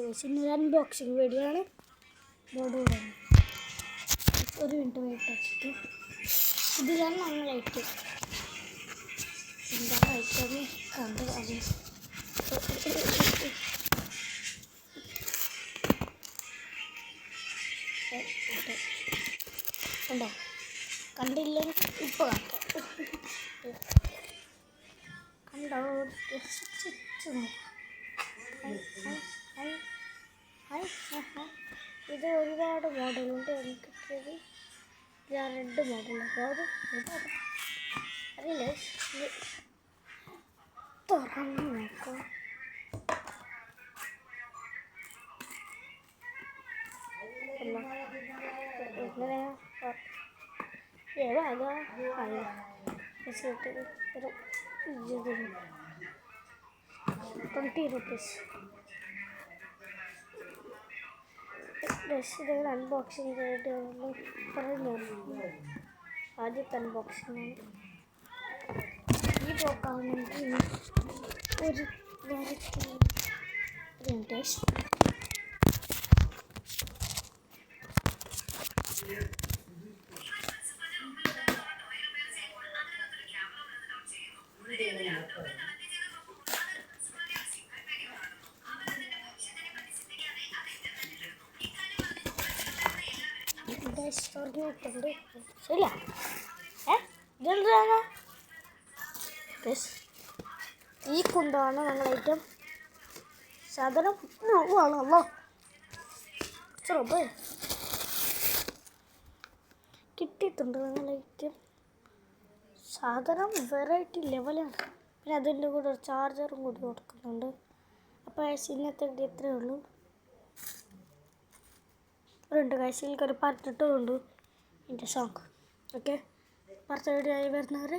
ഇന്നൊരു unboxing video ആണ്. Board കൂടെ ഒരു മിനിറ്റ് വെയിറ്റ് വെച്ചിട്ട് ഇതിലാണ് നമ്മൾ ഐറ്റം എന്താണ് ഐറ്റം കണ്ട് അറിയാം. കണ്ടോ? കണ്ടില്ലെങ്കിൽ ഇപ്പോൾ കണ്ടോ? ഇത് ഒരുപാട് മോഡലുണ്ട്. എനിക്ക് കിട്ടിയത് റെഡ് മോഡൽ. അതായത് അറിയില്ലേ, തുറന്ന് നോക്കാം. ₹20. ഡ്രസ്സിൻ്റെ അൺബോക്സിങ് ചെയ്തിട്ട് പറഞ്ഞു. ആദ്യത്തെ അൺബോക്സിങ് ആണ്. ഈ ബോക്കാണെങ്കിൽ ഒരു ടേസ്റ്റ് പറഞ്ഞിട്ടുണ്ട്. ശരിയാ ഇതെന്താണ്? ഈ കുണ്ടാണ് ഞങ്ങൾ ഐറ്റം. സാധനം ആണല്ലോ. കിട്ടിയിട്ടുണ്ട് ഞങ്ങൾ ഐറ്റം. സാധനം വെറൈറ്റി ലെവലാണ്. പിന്നെ അതിൻ്റെ കൂടെ ഒരു ചാർജറും കൂടി കൊടുക്കുന്നുണ്ട്. അപ്പോൾ ഇന്നത്തെ ഇത്രയേ ഉള്ളൂ. ഇതിലേക്ക് ഒരു പാർട്ട് ഇട്ടുകൊണ്ട് എൻ്റെ സോങ്. ഓക്കെ, അടുത്ത വീഡിയോ ആയി വരുന്നവരെ